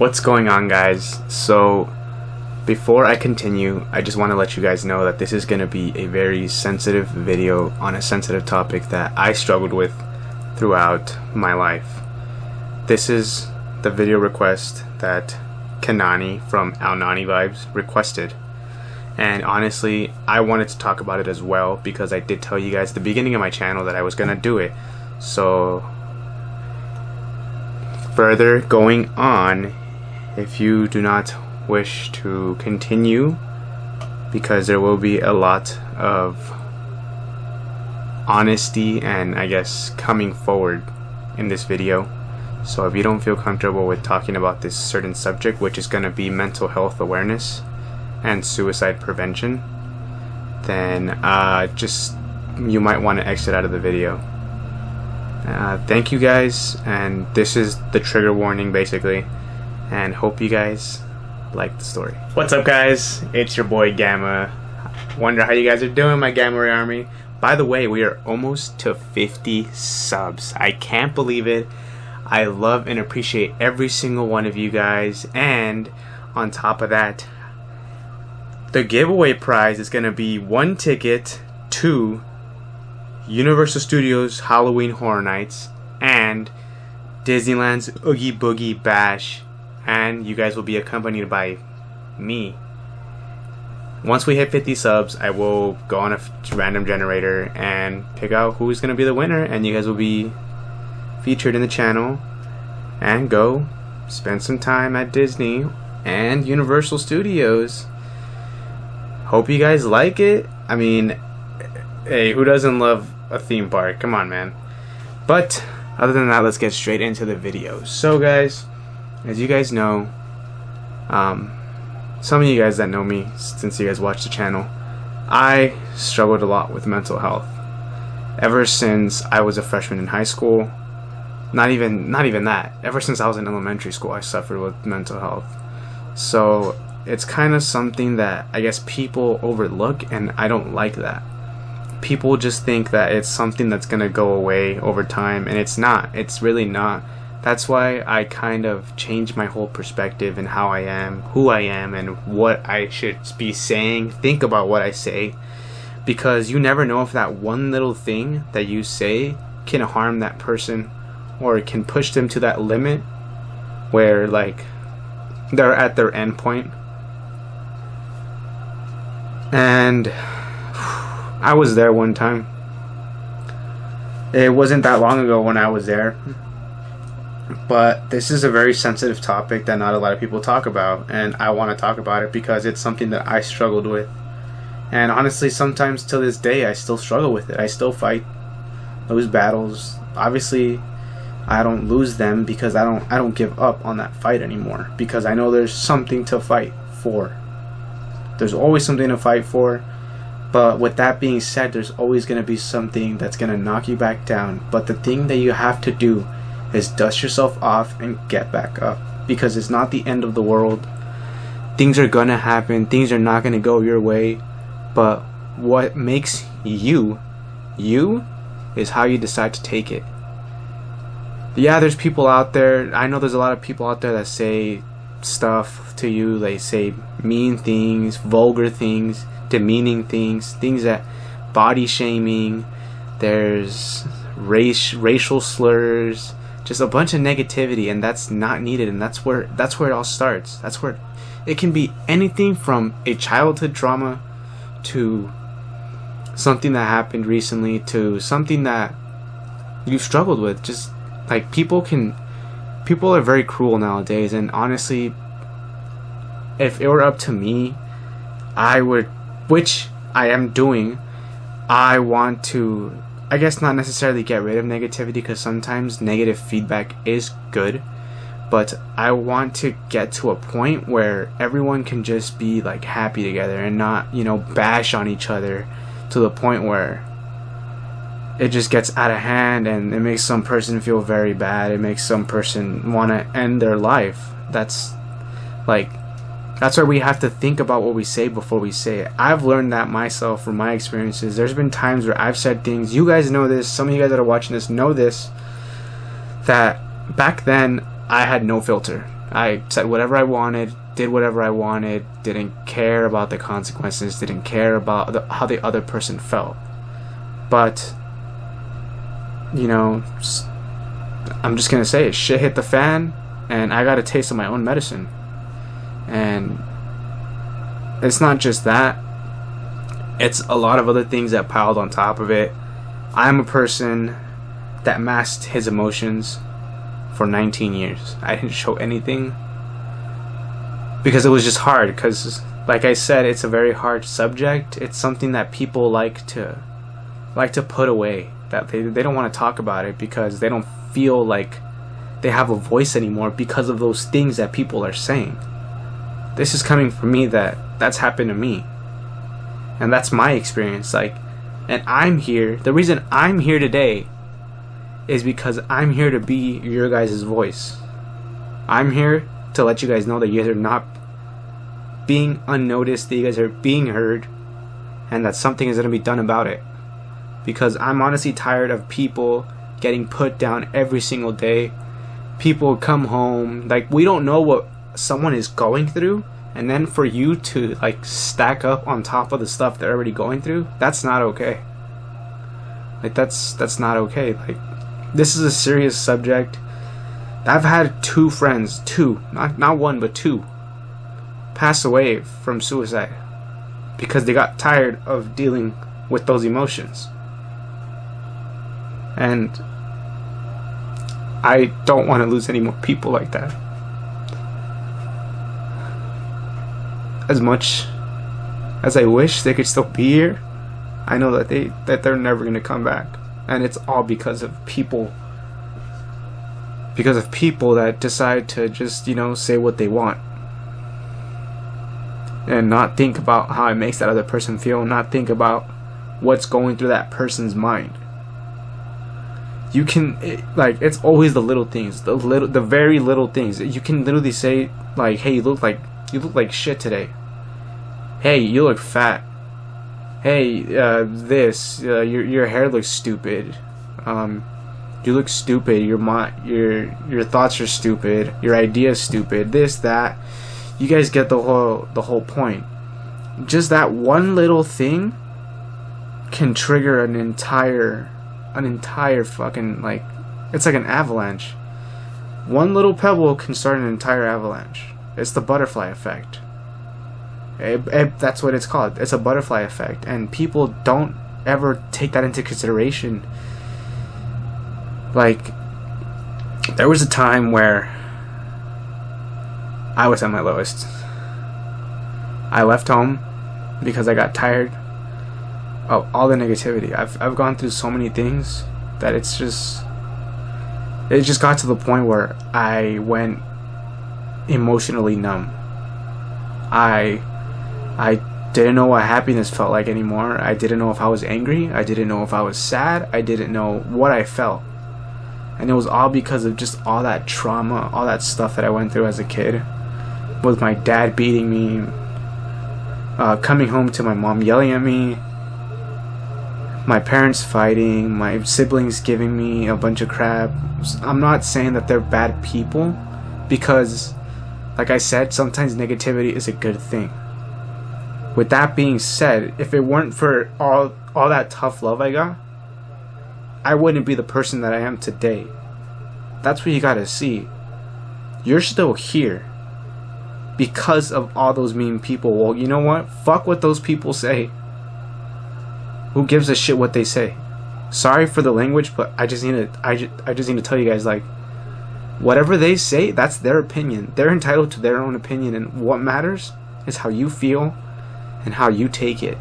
What's going on, guys? So before I continue, I just want to let you guys know that this is going to be a very sensitive video on a sensitive topic that I struggled with throughout my life. This is the video request that Kanani from Al Nani Vibes requested, and honestly I wanted to talk about it as well because I did tell you guys at the beginning of my channel that I was gonna do it. So further going on, if you do not wish to continue, because there will be a lot of honesty and I guess coming forward in this video. So if you don't feel comfortable with talking about this certain subject, which is going to be mental health awareness and suicide prevention, then just you might want to exit out of the video. Thank you guys, and this is the trigger warning basically, and hope you guys like the story. What's up, guys? It's your boy Gamma. Wonder how you guys are doing, my Gamma Ray Army. By the way, we are almost to 50 subs. I can't believe it. I love and appreciate every single one of you guys, and on top of that, the giveaway prize is going to be 1 ticket to Universal Studios Halloween Horror Nights and Disneyland's Oogie Boogie Bash, and you guys will be accompanied by me. Once we hit 50 subs, I will go on a random generator and pick out who's going to be the winner, and you guys will be featured in the channel and go spend some time at Disney and Universal Studios. Hope you guys like it. I mean, hey, who doesn't love a theme park? Come on, man. But other than that, let's get straight into the video. So guys, as you guys know, some of you guys that know me since you guys watch the channel, I struggled a lot with mental health ever since I was a freshman in high school. Not even that. Ever since I was in elementary school, I suffered with mental health. So it's kind of something that I guess people overlook, and I don't like that. People just think that it's something that's gonna go away over time, and it's not. It's really not. That's why I kind of changed my whole perspective in how I am, who I am, and what I should be saying. Think about what I say, because you never know if that one little thing that you say can harm that person, or it can push them to that limit where like they're at their end point. And I was there one time. It wasn't that long ago when I was there, but this is a very sensitive topic that not a lot of people talk about, and I want to talk about it because it's something that I struggled with. And honestly, sometimes to this day I still struggle with it. I still fight those battles. Obviously I don't lose them because I don't give up on that fight anymore, because I know there's something to fight for. There's always something to fight for. But with that being said, there's always going to be something that's going to knock you back down. But the thing that you have to do is dust yourself off and get back up, because it's not the end of the world. Things are going to happen. Things are not going to go your way. But what makes you is how you decide to take it. Yeah, there's people out there. I know there's a lot of people out there that say stuff to you. They say mean things, vulgar things, demeaning things, things that body shaming. There's racial slurs, just a bunch of negativity, and that's not needed. And that's where it all starts. That's where it can be anything from a childhood trauma to something that happened recently to something that you struggled with. Just like people are very cruel nowadays, and honestly, if it were up to me, I would, which I am doing, I want to, I guess not necessarily get rid of negativity, because sometimes negative feedback is good, but I want to get to a point where everyone can just be like happy together and not, bash on each other to the point where it just gets out of hand and it makes some person feel very bad. It makes some person want to end their life. That's where we have to think about what we say before we say it. I've learned that myself from my experiences. There's been times where I've said things, you guys know this, some of you guys that are watching this know this, that back then I had no filter. I said whatever I wanted, did whatever I wanted, didn't care about the consequences, didn't care about how the other person felt. But, you know, I'm just gonna say it, shit hit the fan, and I got a taste of my own medicine. And it's not just that, it's a lot of other things that piled on top of it. I'm a person that masked his emotions for 19 years. I didn't show anything because it was just hard, because like I said, it's a very hard subject. It's something that people like to put away, that they don't want to talk about it because they don't feel like they have a voice anymore because of those things that people are saying. This is coming from me, that's happened to me, and that's my experience. Like, and I'm here, the reason I'm here today is because I'm here to be your guys' voice. I'm here to let you guys know that you guys are not being unnoticed, that you guys are being heard, and that something is going to be done about it. Because I'm honestly tired of people getting put down every single day. People come home, like, we don't know what someone is going through, and then for you to like stack up on top of the stuff they're already going through, that's not okay. Like, that's not okay. Like, this is a serious subject. I've had 2 friends, not one but 2, pass away from suicide because they got tired of dealing with those emotions. And I don't want to lose any more people like that. As much as I wish they could still be here, I know that they're never going to come back. And it's all because of people that decide to just, you know, say what they want and not think about how it makes that other person feel, not think about what's going through that person's mind. You can, it's always the little things, the very little things. You can literally say, like, hey, you look like shit today. Hey, you look fat. Hey, your hair looks stupid. You look stupid. Your thoughts are stupid. Your idea is stupid. This, that. You guys get the whole point. Just that one little thing can trigger an entire fucking, like, it's like an avalanche. One little pebble can start an entire avalanche. It's the butterfly effect. That's what it's called. It's a butterfly effect, and people don't ever take that into consideration. Like, there was a time where I was at my lowest. I left home because I got tired of all the negativity. I've gone through so many things that it just got to the point where I went emotionally numb. I didn't know what happiness felt like anymore. I didn't know if I was angry. I didn't know if I was sad. I didn't know what I felt. And it was all because of just all that trauma, all that stuff that I went through as a kid. With my dad beating me, coming home to my mom yelling at me, my parents fighting, my siblings giving me a bunch of crap. I'm not saying that they're bad people, because, like I said, sometimes negativity is a good thing. With that being said, if it weren't for all that tough love I got, I wouldn't be the person that I am today. That's what you gotta see. You're still here because of all those mean people. Well, you know what? Fuck what those people say. Who gives a shit what they say? Sorry for the language, but I just need to tell you guys, like, whatever they say, that's their opinion. They're entitled to their own opinion, and what matters is how you feel and how you take it.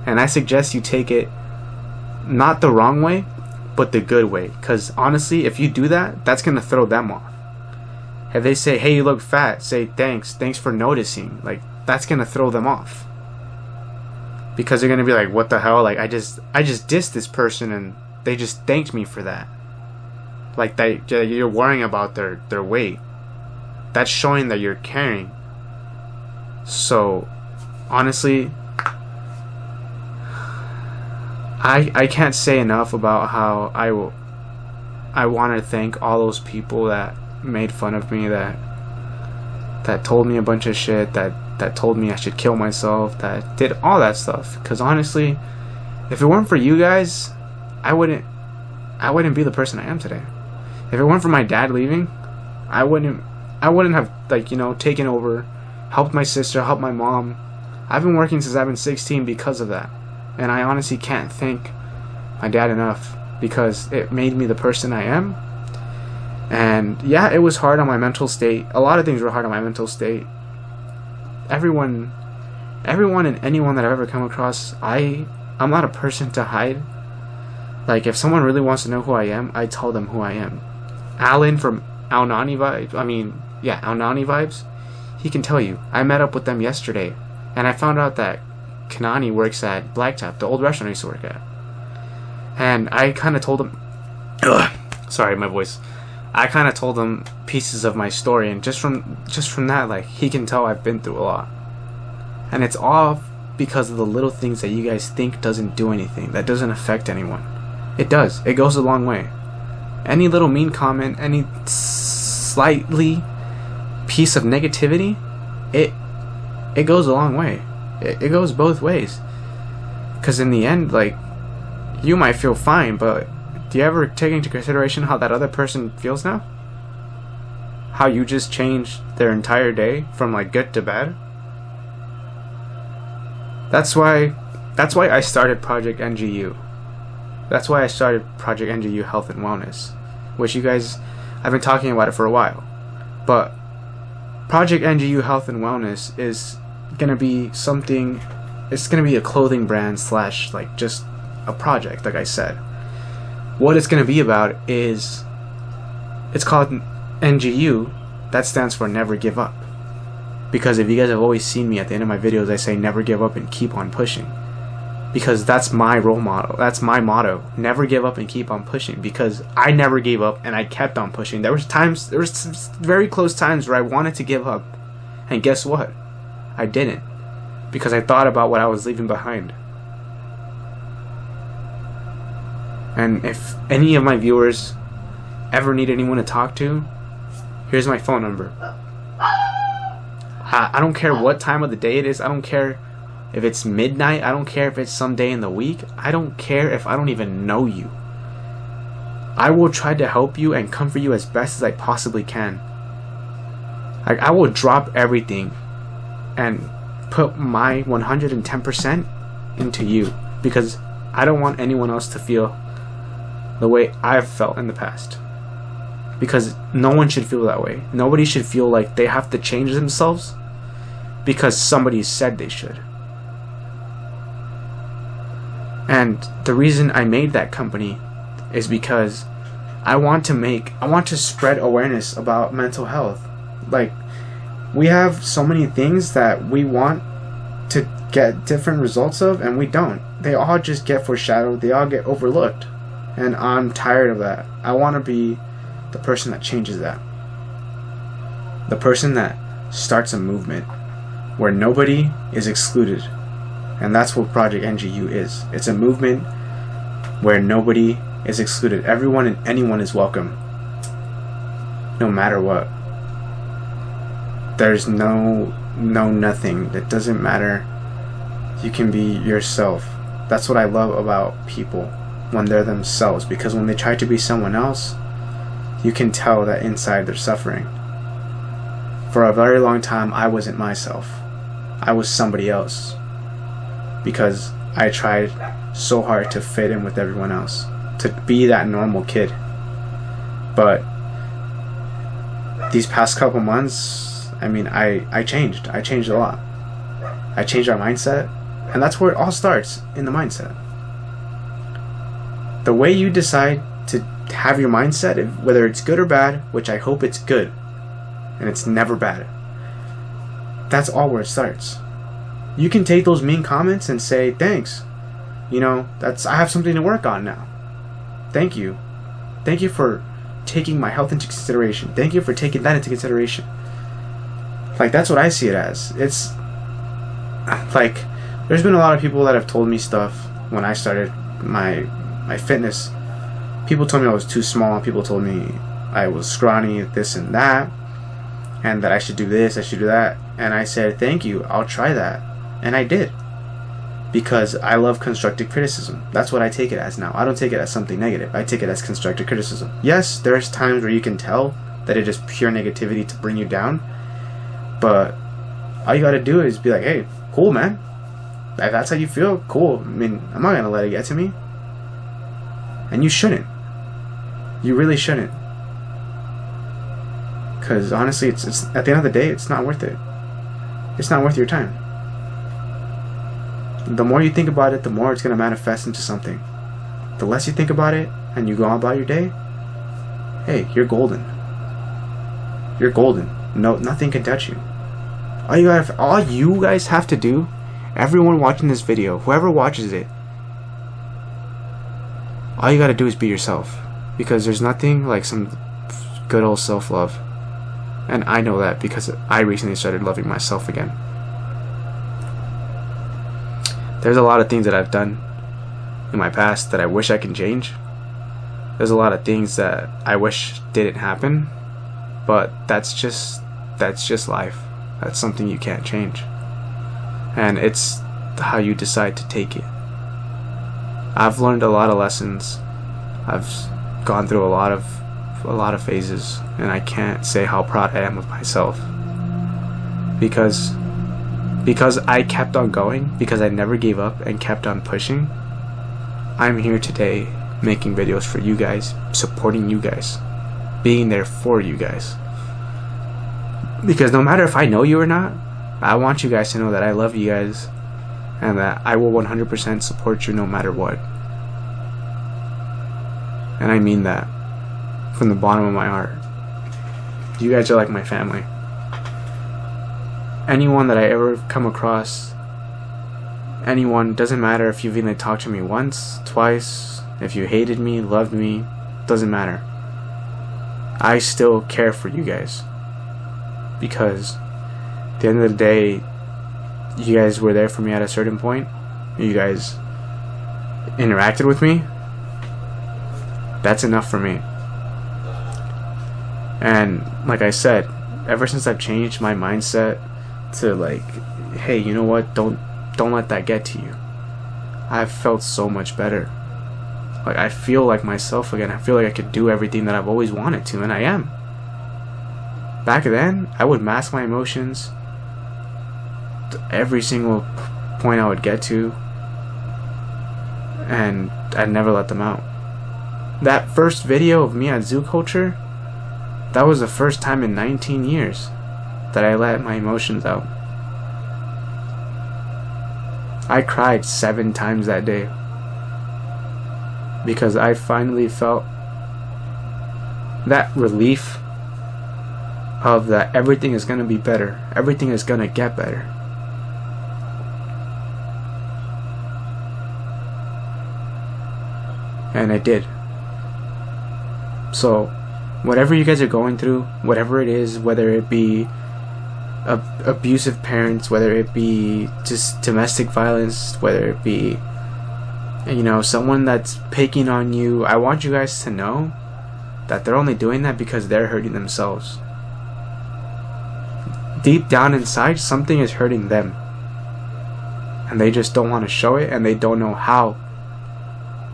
And I suggest you take it not the wrong way, but the good way. Because honestly, if you do that, that's going to throw them off. If they say, hey, you look fat, say thanks for noticing. Like, that's going to throw them off. Because they're going to be like, what the hell? Like, I just dissed this person and they just thanked me for that. Like, that you're worrying about their weight. That's showing that you're caring. So, honestly, I can't say enough about how I want to thank all those people that made fun of me, that that told me a bunch of shit, that told me I should kill myself, that did all that stuff. Because honestly, if it weren't for you guys, I wouldn't be the person I am today. If it weren't for my dad leaving, I wouldn't have, like, you know, taken over, helped my sister, helped my mom. I've been working since I've been 16 because of that. And I honestly can't thank my dad enough, because it made me the person I am. And yeah, it was hard on my mental state. A lot of things were hard on my mental state. Everyone and anyone that I've ever come across, I'm not a person to hide. Like, if someone really wants to know who I am, I tell them who I am. Alan from Aonani Vibes, he can tell you. I met up with them yesterday, and I found out that Kanani works at Blacktop, the old restaurant I used to work at. And I kind of told him... Sorry, my voice. I kind of told him pieces of my story, and just from that, like, he can tell I've been through a lot. And it's all because of the little things that you guys think doesn't do anything, that doesn't affect anyone. It does. It goes a long way. Any little mean comment, any slightly piece of negativity, it goes a long way. It goes both ways. Because in the end, like, you might feel fine, but do you ever take into consideration how that other person feels now? How you just changed their entire day from, like, good to bad? That's why I started Project NGU. That's why I started Project NGU Health and Wellness, which you guys, I've been talking about it for a while. But Project NGU Health and Wellness is gonna be something. It's gonna be a clothing brand / like just a project. Like I said, what it's gonna be about is, it's called NGU. That stands for Never Give Up. Because if you guys have always seen me at the end of my videos, I say never give up and keep on pushing. Because that's my role model. That's my motto. Never give up and keep on pushing. Because I never gave up and I kept on pushing. There was very close times where I wanted to give up. And guess what? I didn't. Because I thought about what I was leaving behind. And if any of my viewers ever need anyone to talk to, here's my phone number. I don't care what time of the day it is. I don't care if it's midnight. I don't care if it's some day in the week. I don't care if I don't even know you. I will try to help you and comfort you as best as I possibly can. I will drop everything and put my 110% into you, because I don't want anyone else to feel the way I've felt in the past. Because no one should feel that way. Nobody should feel like they have to change themselves because somebody said they should. And the reason I made that company is because I want to spread awareness about mental health. Like, we have so many things that we want to get different results of, and we don't. They all just get foreshadowed. They all get overlooked. And I'm tired of that. I want to be the person that changes that. The person that starts a movement where nobody is excluded. And that's what Project NGU is. It's a movement where nobody is excluded. Everyone and anyone is welcome. No matter what. There's no nothing. It doesn't matter. You can be yourself. That's what I love about people, when they're themselves. Because when they try to be someone else, you can tell that inside they're suffering. For a very long time, I wasn't myself. I was somebody else. Because I tried so hard to fit in with everyone else. To be that normal kid. But these past couple months, I mean, I changed. I changed a lot. I changed our mindset. And that's where it all starts, in the mindset. The way you decide to have your mindset, whether it's good or bad, which I hope it's good, and it's never bad, that's all where it starts. You can take those mean comments and say, thanks. You know, I have something to work on now. Thank you. Thank you for taking my health into consideration. Thank you for taking that into consideration. Like, that's what I see it as. It's like, there's been a lot of people that have told me stuff when I started my fitness. People told me I was too small. People told me I was scrawny, this and that. and that I should do this, I should do that. And I said, thank you, I'll try that. And I did. Because I love constructive criticism. That's what I take it as now. I don't take it as something negative. I take it as constructive criticism. Yes, there's times where you can tell that it is pure negativity to bring you down. But all you gotta do is be like, hey, cool, man. If that's how you feel, cool. I mean, I'm not gonna let it get to me. And you shouldn't. You really shouldn't. Because honestly, it's at the end of the day, it's not worth it. It's not worth your time. The more you think about it, the more it's going to manifest into something. The less you think about it and you go on about your day, hey, you're golden. You're golden. No, nothing can touch you. All you guys have to do, everyone watching this video, whoever watches it, all you got to do is be yourself. Because there's nothing like some good old self-love. And I know that because I recently started loving myself again. There's a lot of things that I've done in my past that I wish I can change. There's a lot of things that I wish didn't happen, but that's just life. That's something you can't change. And it's how you decide to take it. I've learned a lot of lessons. I've gone through a lot of phases, and I can't say how proud I am of myself. Because I kept on going, because I never gave up and kept on pushing, I'm here today making videos for you guys, supporting you guys, being there for you guys. Because no matter if I know you or not, I want you guys to know that I love you guys and that I will 100% support you no matter what. And I mean that from the bottom of my heart. You guys are like my family. Anyone that I ever come across, anyone, doesn't matter if you've even talked to me once, twice, if you hated me, loved me, doesn't matter. I still care for you guys. Because at the end of the day, you guys were there for me at a certain point. You guys interacted with me. That's enough for me. And like I said, ever since I've changed my mindset to like, hey, you know what, don't let that get to you, I've felt so much better. Like, I feel like myself again. I feel like I could do everything that I've always wanted to, and I am. Back then, I would mask my emotions to every single point I would get to, and I'd never let them out. That first video of me at Zoo Culture, that was the first time in 19 years that I let my emotions out. I cried 7 times that day because I finally felt that relief of that everything is going to be better. Everything is going to get better. And it did. So, whatever you guys are going through, whatever it is, whether it be abusive parents, whether it be just domestic violence, whether it be, you know, someone that's picking on you, I want you guys to know that they're only doing that because they're hurting themselves. Deep down inside, something is hurting them. And they just don't want to show it, and they don't know how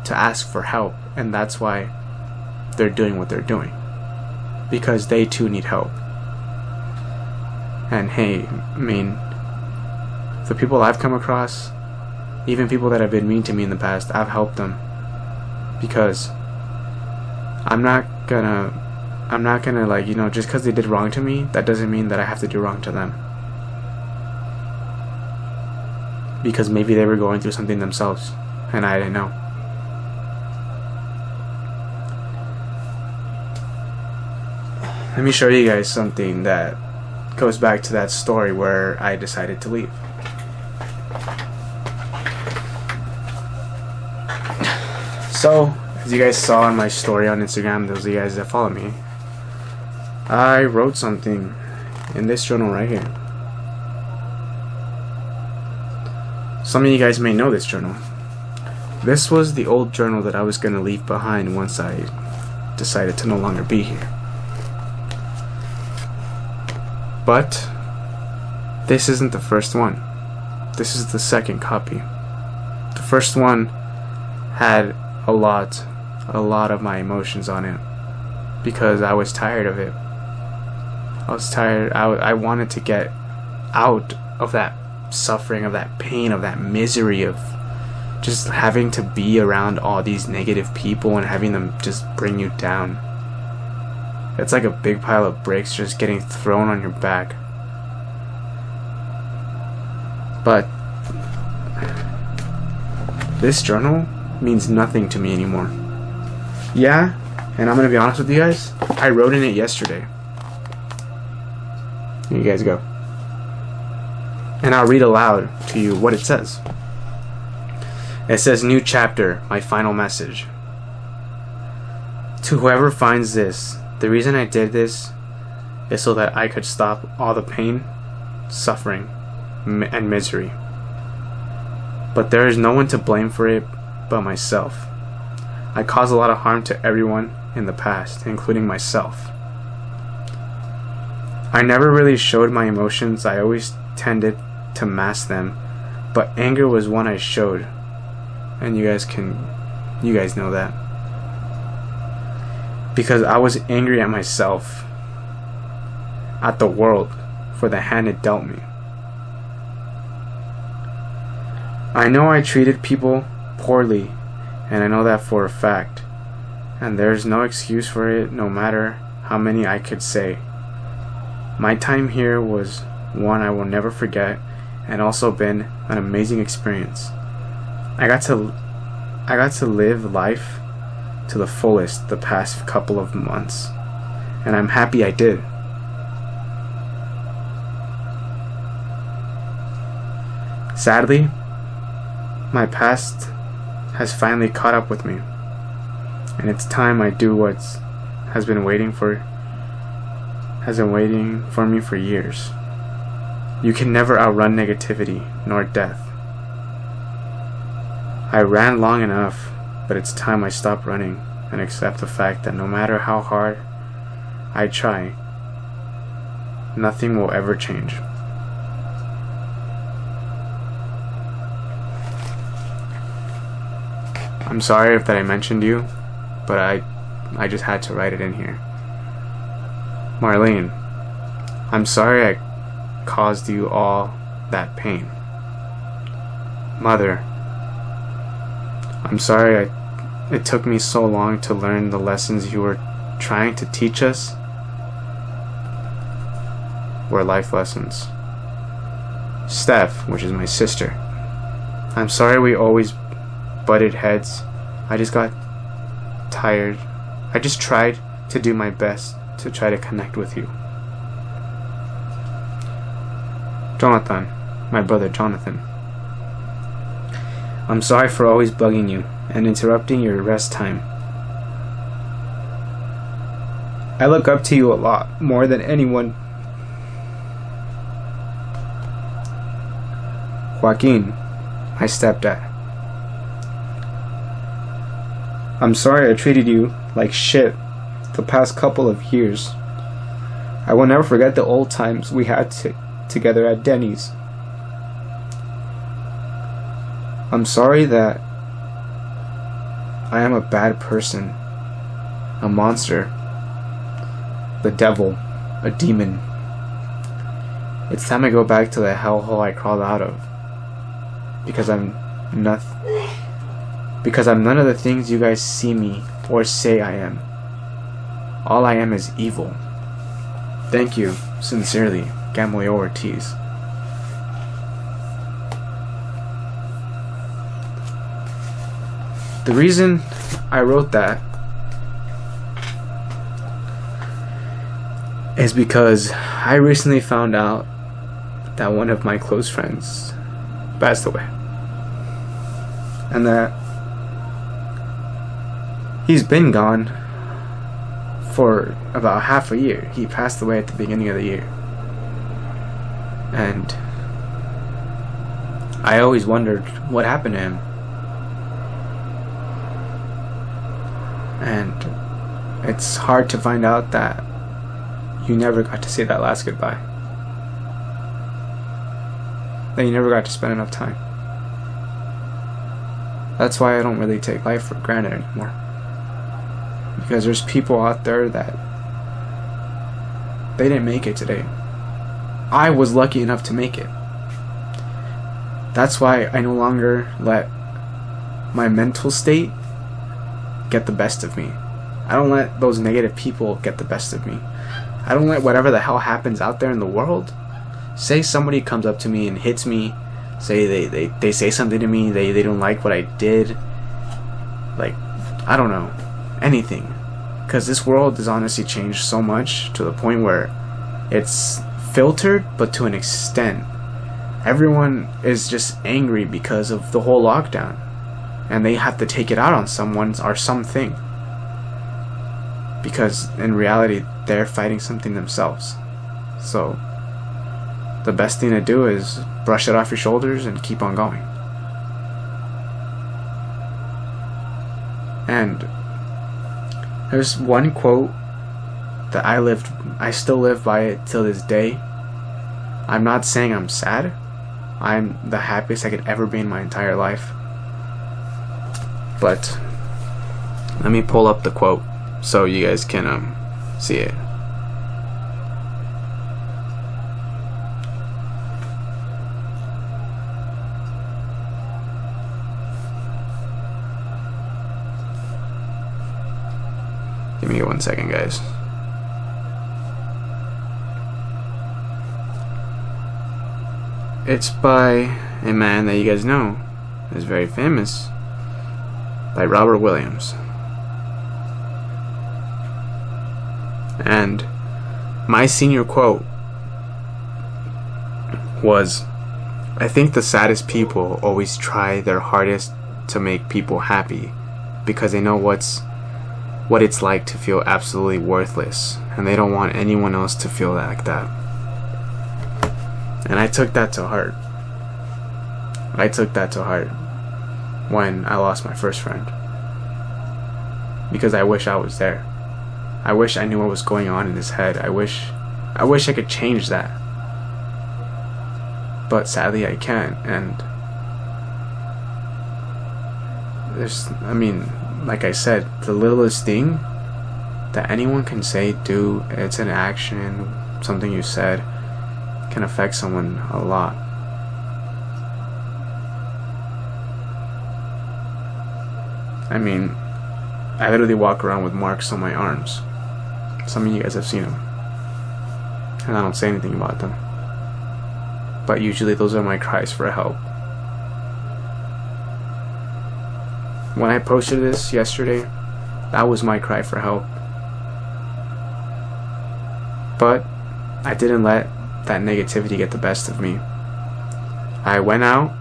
to ask for help. And that's why they're doing what they're doing. Because they too need help. And hey, I mean, the people I've come across, even people that have been mean to me in the past, I've helped them. Because I'm not gonna like, you know, just because they did wrong to me, that doesn't mean that I have to do wrong to them. Because maybe they were going through something themselves, and I didn't know. Let me show you guys something that goes back to that story where I decided to leave. So, as you guys saw on my story on Instagram, those of you guys that follow me, I wrote something in this journal right here. Some of you guys may know this journal. This was the old journal that I was going to leave behind once I decided to no longer be here. But this isn't the first one. This is the second copy. The first one had a lot of my emotions on it because I was tired of it. I was tired. I wanted to get out of that suffering, of that pain, of that misery, of just having to be around all these negative people and having them just bring you down. It's like a big pile of bricks just getting thrown on your back. But this journal means nothing to me anymore. Yeah, and I'm gonna be honest with you guys, I wrote in it yesterday. Here you guys go. And I'll read aloud to you what it says. It says, "New chapter, my final message. To whoever finds this, the reason I did this is so that I could stop all the pain, suffering, and misery. But there is no one to blame for it but myself. I caused a lot of harm to everyone in the past, including myself. I never really showed my emotions. I always tended to mask them, but anger was one I showed, and you guys know that. Because I was angry at myself, at the world, for the hand it dealt me. I know I treated people poorly, and I know that for a fact, and there's no excuse for it, no matter how many I could say. My time here was one I will never forget, and also been an amazing experience. I got to live life to the fullest the past couple of months, and I'm happy I did. Sadly, my past has finally caught up with me, and it's time I do what has been waiting for me for years. You can never outrun negativity nor death. I ran long enough, but it's time I stop running and accept the fact that no matter how hard I try, nothing will ever change. I'm sorry if that I mentioned you, but I just had to write it in here. Marlene, I'm sorry I caused you all that pain. Mother, I'm sorry it took me so long to learn the lessons you were trying to teach us were life lessons. Steph, which is my sister, I'm sorry we always butted heads. I just got tired. I just tried to do my best to try to connect with you. Jonathan, my brother Jonathan, I'm sorry for always bugging you and interrupting your rest time. I look up to you a lot, more than anyone. Joaquin, my stepdad, I'm sorry I treated you like shit the past couple of years. I will never forget the old times we had together at Denny's. I'm sorry that I am a bad person, a monster, the devil, a demon. It's time I go back to the hellhole I crawled out of. Because I'm none of the things you guys see me or say I am. All I am is evil. Thank you, sincerely, Gamaliel Ortiz. The reason I wrote that is because I recently found out that one of my close friends passed away. And that he's been gone for about half a year. He passed away at the beginning of the year. And I always wondered what happened to him. And it's hard to find out that you never got to say that last goodbye. that you never got to spend enough time. That's why I don't really take life for granted anymore. Because there's people out there that they didn't make it today. I was lucky enough to make it. That's why I no longer let my mental state get the best of me. I don't let those negative people get the best of me. I don't let whatever the hell happens out there in the world. Say somebody comes up to me and hits me. Say they say something to me. They don't like what I did. Like, I don't know. Anything. Because this world has honestly changed so much to the point where it's filtered, but to an extent. Everyone is just angry because of the whole lockdown. And they have to take it out on someone or something. Because in reality, they're fighting something themselves. So, the best thing to do is brush it off your shoulders and keep on going. And there's one quote that I still live by it till this day. I'm not saying I'm sad. I'm the happiest I could ever be in my entire life. But let me pull up the quote so you guys can see it. Give me 1 second, guys. It's by a man that you guys know is very famous, by Robert Williams. And my senior quote was, I think the saddest people always try their hardest to make people happy because they know what it's like to feel absolutely worthless, and they don't want anyone else to feel like that. And I took that to heart. I took that to heart when I lost my first friend. Because I wish I was there. I wish I knew what was going on in his head. I wish I could change that. But sadly I can't. And like I said, the littlest thing that anyone can say, do, it's an action, something you said, can affect someone a lot. I mean, I literally walk around with marks on my arms. Some of you guys have seen them. And I don't say anything about them. But usually those are my cries for help. When I posted this yesterday, that was my cry for help. But I didn't let that negativity get the best of me. I went out,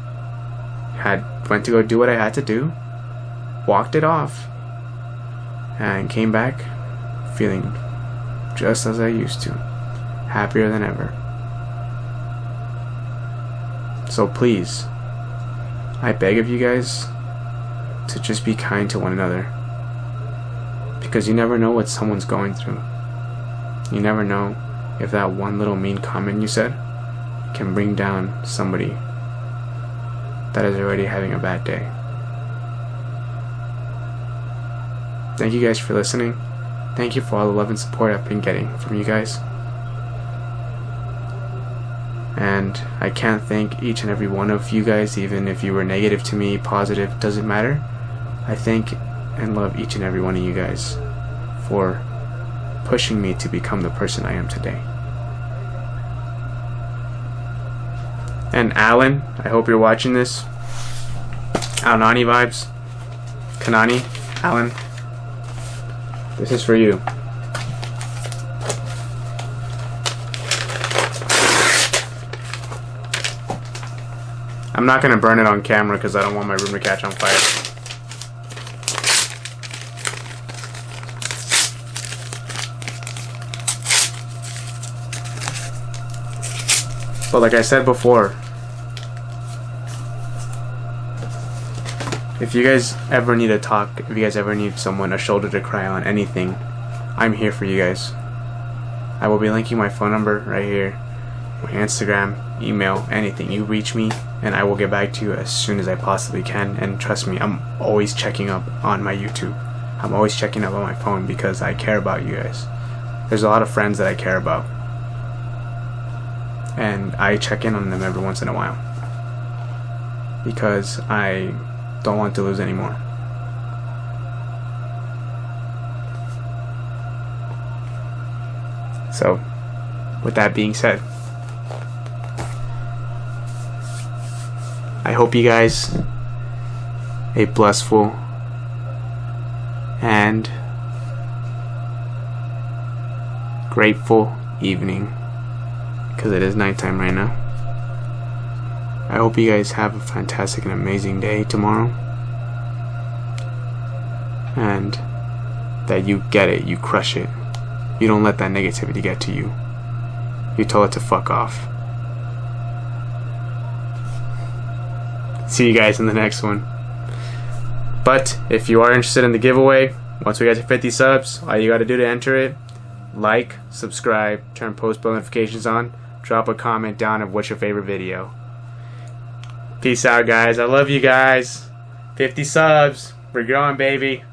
went to go do what I had to do, walked it off, and came back feeling just as I used to, happier than ever. So please, I beg of you guys to just be kind to one another, because you never know what someone's going through. You never know if that one little mean comment you said can bring down somebody that is already having a bad day. Thank you guys for listening. Thank you for all the love and support I've been getting from you guys. And I can't thank each and every one of you guys, even if you were negative to me, positive, doesn't matter. I thank and love each and every one of you guys for pushing me to become the person I am today. And Alan, I hope you're watching this. Alanani vibes. Kanani, Alan, this is for you. I'm not going to burn it on camera because I don't want my room to catch on fire. But like I said before, if you guys ever need to talk, if you guys ever need someone, a shoulder to cry on, anything, I'm here for you guys. I will be linking my phone number right here my Instagram, email, anything. You reach me and I will get back to you as soon as I possibly can. And trust me, I'm always checking up on my YouTube. I'm always checking up on my phone because I care about you guys. There's a lot of friends that I care about, and I check in on them every once in a while because I don't want to lose any more. So, with that being said, I hope you guys a blissful and grateful evening, because it is nighttime right now. I hope you guys have a fantastic and amazing day tomorrow, and that you get it, you crush it. You don't let that negativity get to you. You tell it to fuck off. See you guys in the next one. But if you are interested in the giveaway, once we get to 50 subs, all you got to do to enter it, like, subscribe, turn post bell notifications on, drop a comment down of what's your favorite video. Peace out, guys. I love you guys. 50 subs. We're growing, baby.